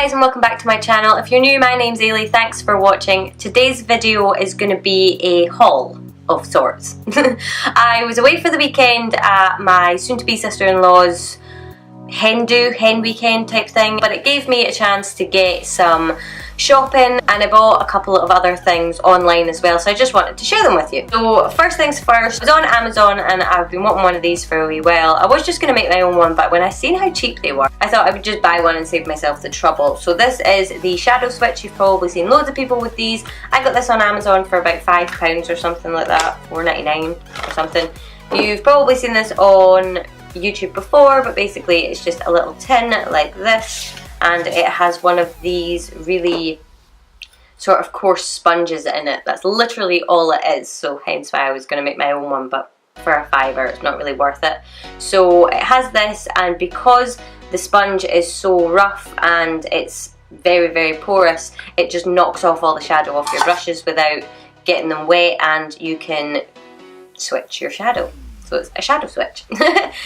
guys and welcome back to my channel. If you're new, my name's Ailey, thanks for watching. Today's video is going to be a haul of sorts. I was away for the weekend at my soon-to-be sister-in-law's hen weekend type thing, but it gave me a chance to get some shopping and I bought a couple of other things online as well, so I just wanted to share them with you. So first things first, I was on Amazon and I've been wanting one of these for a wee while. I was just going to make my own one, but when I seen how cheap they were, I thought I would just buy one and save myself the trouble. So this is the shadow switch. You've probably seen loads of people with these. I got this on Amazon for about £5 or something like that, $4.99 or something. You've probably seen this on YouTube before, but basically it's just a little tin like this, and it has one of these really sort of coarse sponges in it. That's literally all it is, so hence why I was going to make my own one, but for a £5 it's not really worth it. So it has this, and because the sponge is so rough and it's very porous, it just knocks off all the shadow off your brushes without getting them wet, and you can switch your shadow. So it's a shadow switch.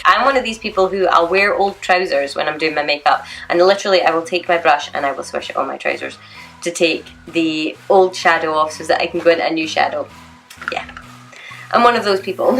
I'm one of these people who I'll wear old trousers when I'm doing my makeup, and literally I will take my brush and I will swish it on my trousers to take the old shadow off so that I can go into a new shadow. Yeah, I'm one of those people.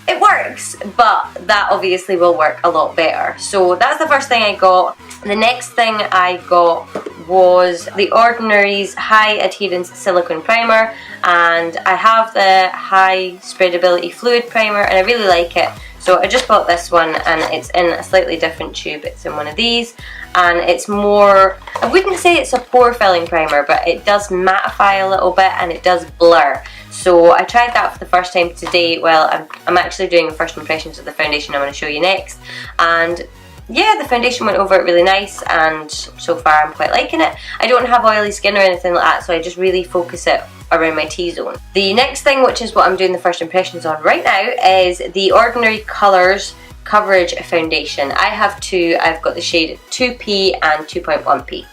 It works, but that obviously will work a lot better. So that's the first thing I got. The next thing I got was The Ordinary's High Adherence Silicone Primer, and I have the High Spreadability Fluid Primer and I really like it. So I just bought this one and it's in a slightly different tube. It's in one of these, and it's more, I wouldn't say it's a pore filling primer, but it does mattify a little bit and it does blur. So I tried that for the first time today. Well, I'm actually doing first impressions of the foundation I'm going to show you next, and yeah, the foundation went over it really nice, and so far I'm quite liking it. I don't have oily skin or anything like that, so I just really focus it around my T-zone. The next thing, which is what I'm doing the first impressions on right now, is the Ordinary Colours Coverage Foundation. I have two. I've got the shade 2P and 2.1P,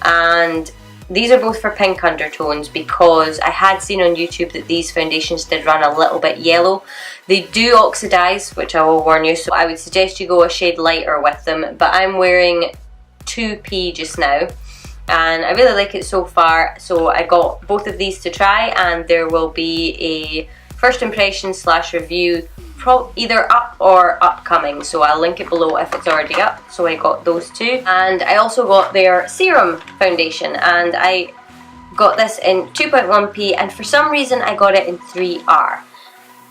and these are both for pink undertones because I had seen on YouTube that these foundations did run a little bit yellow. They do oxidize, which I will warn you, so I would suggest you go a shade lighter with them, but I'm wearing 2P just now and I really like it so far, so I got both of these to try, and there will be a first impression / review either up or upcoming, so I'll link it below if it's already up. So I got those two, and I also got their serum foundation, and I got this in 2.1P, and for some reason I got it in 3R.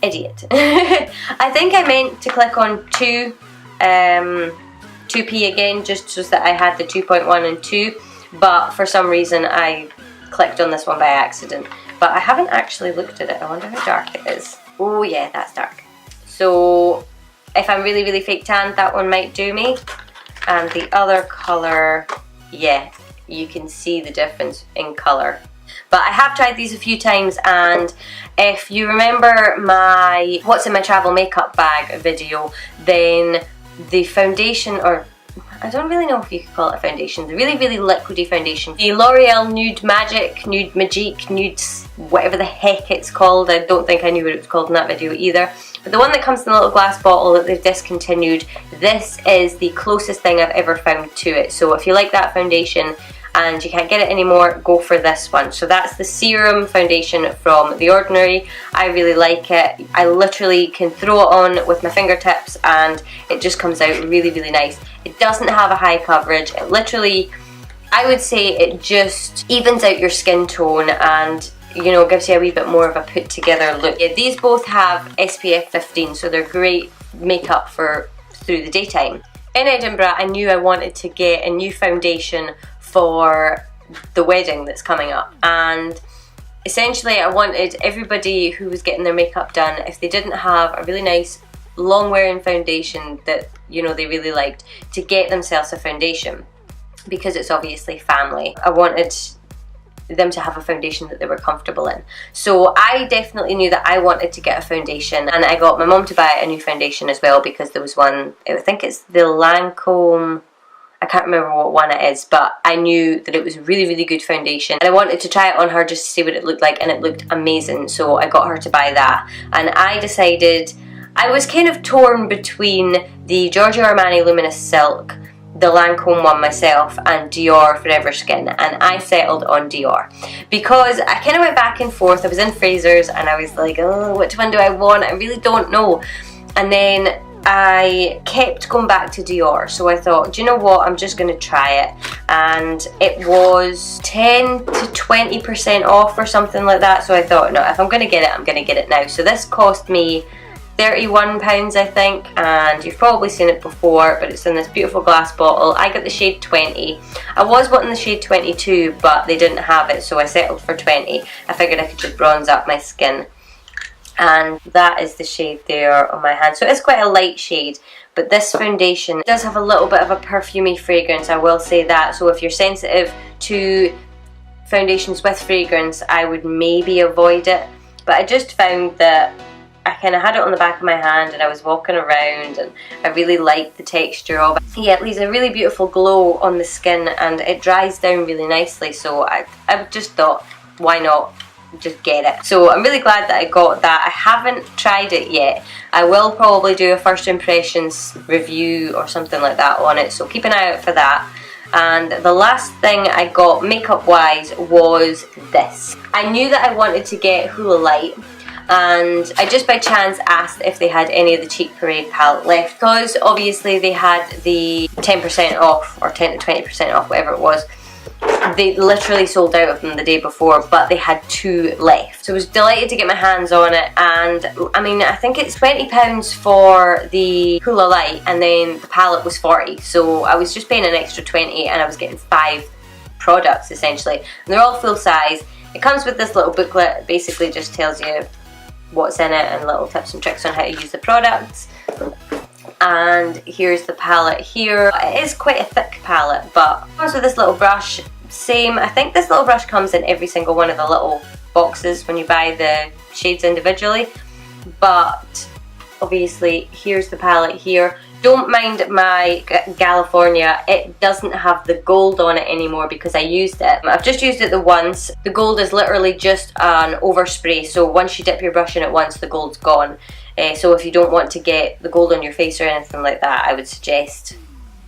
Idiot. I think I meant to click on 2P again just so that I had the 2.1 and 2, but for some reason I clicked on this one by accident. But I haven't actually looked at it. I wonder how dark it is. Oh yeah, that's dark. So if I'm really fake tan, that one might do me. And the other colour, yeah, you can see the difference in colour. But I have tried these a few times, and if you remember my what's in my travel makeup bag video, then the foundation, or I don't really know if you could call it a foundation, the really liquidy foundation, the L'Oreal Nude Magic, Nude Magique, Nude whatever the heck it's called, I don't think I knew what it was called in that video either, but the one that comes in a little glass bottle that they've discontinued, this is the closest thing I've ever found to it. So if you like that foundation and you can't get it anymore, go for this one. So that's the serum foundation from The Ordinary. I really like it. I literally can throw it on with my fingertips and it just comes out really nice. It doesn't have a high coverage. It literally, I would say it just evens out your skin tone and, you know, gives you a wee bit more of a put together look. Yeah, these both have SPF 15, so they're great makeup for through the daytime. In Edinburgh, I knew I wanted to get a new foundation for the wedding that's coming up, and essentially I wanted everybody who was getting their makeup done, if they didn't have a really nice long wearing foundation that, you know, they really liked, to get themselves a foundation, because it's obviously family. I wanted them to have a foundation that they were comfortable in. So I definitely knew that I wanted to get a foundation, and I got my mum to buy a new foundation as well, because there was one, I think it's the Lancome, I can't remember what one it is, but I knew that it was a really good foundation, and I wanted to try it on her just to see what it looked like, and it looked amazing, so I got her to buy that. And I decided, I was kind of torn between the Giorgio Armani Luminous Silk the Lancome one myself and Dior Forever Skin, and I settled on Dior because I kind of went back and forth. I was in Fraser's and I was like, oh, which one do I want? I really don't know. And then I kept going back to Dior, so I thought, do you know what, I'm just going to try it. And it was 10 to 20% off or something like that, so I thought, no, if I'm going to get it, I'm going to get it now. So this cost me £31 I think, and you've probably seen it before, but it's in this beautiful glass bottle. I got the shade 20. I was wanting the shade 22, but they didn't have it, so I settled for 20. I figured I could just bronze up my skin. And that is the shade there on my hand. So it's quite a light shade, but this foundation does have a little bit of a perfumey fragrance, I will say that. So if you're sensitive to foundations with fragrance, I would maybe avoid it. But I just found that I kind of had it on the back of my hand and I was walking around and I really liked the texture of it. Yeah, it leaves a really beautiful glow on the skin and it dries down really nicely, so I just thought, why not just get it. So I'm really glad that I got that. I haven't tried it yet. I will probably do a first impressions review or something like that on it, so keep an eye out for that. And the last thing I got makeup wise was this. I knew that I wanted to get Hoola Light, and I just by chance asked if they had any of the Cheap Parade palette left, because obviously they had the 10% off or 10 to 20% off, whatever it was. They literally sold out of them the day before, but they had 2 left. So I was delighted to get my hands on it, and I mean, I think it's £20 for the Hoola Light and then the palette was 40, so I was just paying an extra 20 and I was getting 5 products essentially, and they're all full size. It comes with this little booklet. It basically just tells you what's in it and little tips and tricks on how to use the products. And here's the palette here. It is quite a thick palette, but it comes with this little brush. Same, I think this little brush comes in every single one of the little boxes when you buy the shades individually. But obviously, here's the palette here. Don't mind my California, it doesn't have the gold on it anymore because I used it. I've just used it the once. The gold is literally just an overspray, so once you dip your brush in it once, the gold's gone. So if you don't want to get the gold on your face or anything like that, I would suggest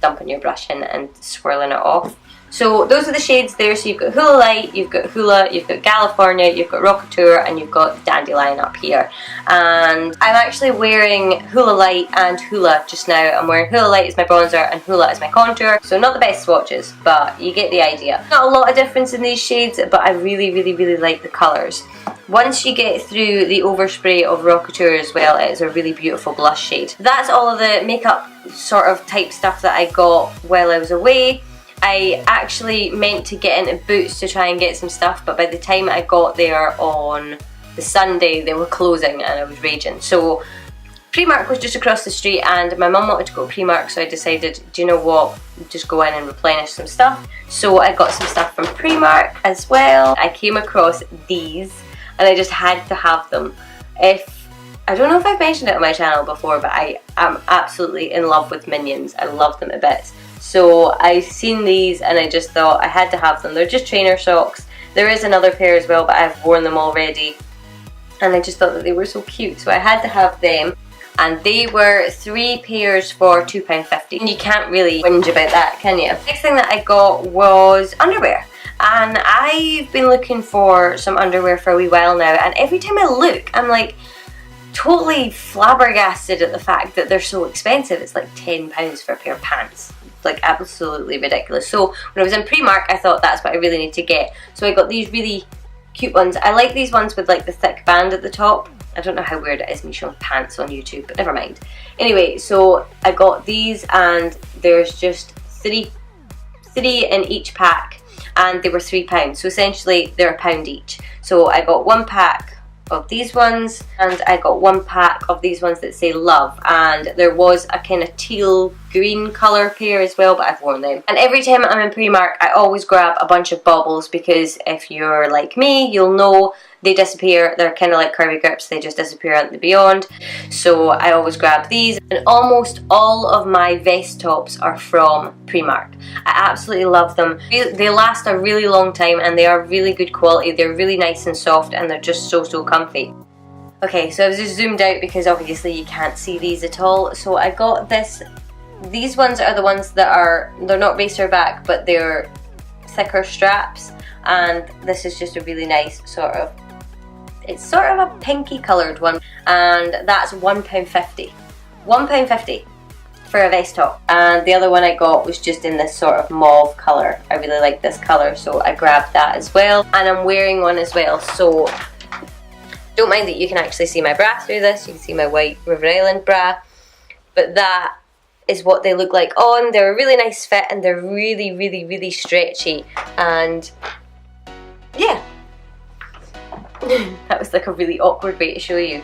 dumping your brush in and swirling it off. So those are the shades there. So you've got Hoola Light, you've got Hoola, you've got California, you've got Rockateur, and you've got Dandelion up here. And I'm actually wearing Hoola Light and Hoola just now. I'm wearing Hoola Light as my bronzer and Hoola as my contour. So not the best swatches, but you get the idea. Not a lot of difference in these shades, but I really, really, really like the colours. Once you get through the overspray of Rockateur as well, it is a really beautiful blush shade. That's all of the makeup sort of type stuff that I got while I was away. I actually meant to get into Boots to try and get some stuff, but by the time I got there on the Sunday, they were closing and I was raging. So Primark was just across the street and my mum wanted to go to Primark, so I decided, do you know what, just go in and replenish some stuff. So I got some stuff from Primark as well. I came across these and I just had to have them. I don't know if I've mentioned it on my channel before, but I am absolutely in love with Minions. I love them a bit. So I've seen these and I just thought I had to have them. They're just trainer socks. There is another pair as well, but I've worn them already. And I just thought that they were so cute, so I had to have them. And they were 3 pairs for £2.50. And you can't really whinge about that, can you? Next thing that I got was underwear. And I've been looking for some underwear for a wee while now, and every time I look, I'm like totally flabbergasted at the fact that they're so expensive. It's like £10 for a pair of pants. Like absolutely ridiculous. So when I was in Primark, I thought that's what I really need to get. So I got these really cute ones. I like these ones with like the thick band at the top. I don't know how weird it is me showing pants on YouTube, but never mind. Anyway, so I got these and there's just three in each pack, and they were £3. So essentially they're £1 each. So I got 1 pack of these ones and I got 1 pack of these ones that say love, and there was a kind of teal green colour pair as well, but I've worn them. And every time I'm in Primark, I always grab a bunch of baubles, because if you're like me, you'll know they disappear. They're kind of like curvy grips, they just disappear out the beyond. So I always grab these, and almost all of my vest tops are from Primark. I absolutely love them. They last a really long time and they are really good quality. They're really nice and soft and they're just so comfy. Okay, so I was just zoomed out because obviously you can't see these at all. So I got this these ones are the ones that are, they're not racer back, but they're thicker straps, and this is just a really nice sort of, it's sort of a pinky coloured one, and that's £1.50. £1.50 for a vest top. And the other one I got was just in this sort of mauve colour. I really like this colour, so I grabbed that as well. And I'm wearing one as well, so don't mind that you can actually see my bra through this. You can see my white River Island bra, but that is what they look like on. They're a really nice fit, and they're really, really, really stretchy, and yeah. That was like a really awkward way to show you.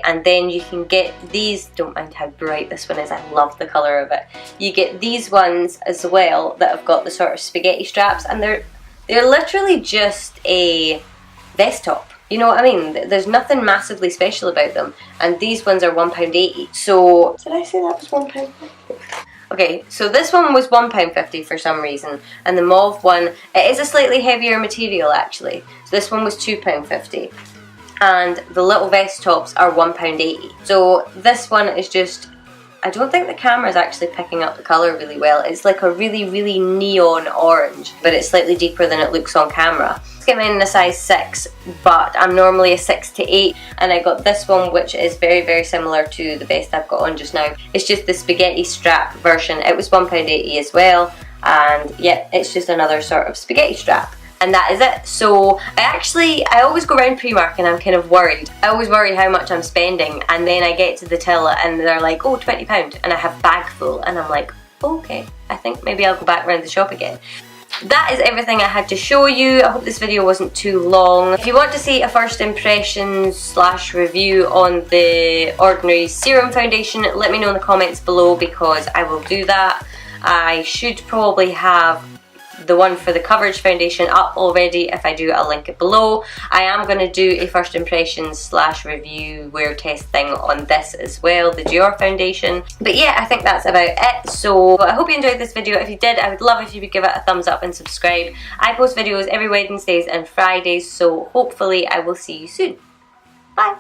And then you can get these, don't mind how bright this one is, I love the colour of it. You get these ones as well that have got the sort of spaghetti straps, and they're literally just a vest top. You know what I mean? There's nothing massively special about them. And these ones are £1.80. So, did I say that was £1.50? Okay, so this one was £1.50 for some reason, and the mauve one, it is a slightly heavier material actually. So this one was £2.50, and the little vest tops are £1.80. So this one is just, I don't think the camera is actually picking up the colour really well. It's like a really, really neon orange, but it's slightly deeper than it looks on camera. I came in a size 6, but I'm normally a 6 to 8, and I got this one, which is very, very similar to the vest I've got on just now. It's just the spaghetti strap version. It was £1.80 as well, and yeah, it's just another sort of spaghetti strap. And that is it. So I always go around Primark and I'm kind of worried. I always worry how much I'm spending, and then I get to the till and they're like, oh, £20, and I have bag full, and I'm like, okay, I think maybe I'll go back around the shop again. That is everything I had to show you. I hope this video wasn't too long. If you want to see a first impressions / review on the Ordinary Serum Foundation, let me know in the comments below, because I will do that. I should probably have the one for the Coverage Foundation up already. If I do, I'll link it below. I am going to do a first impressions / review wear test thing on this as well, the Dior foundation. But yeah, I think that's about it. So I hope you enjoyed this video. If you did, I would love if you would give it a thumbs up and subscribe. I post videos every Wednesdays and Fridays, so hopefully I will see you soon. Bye!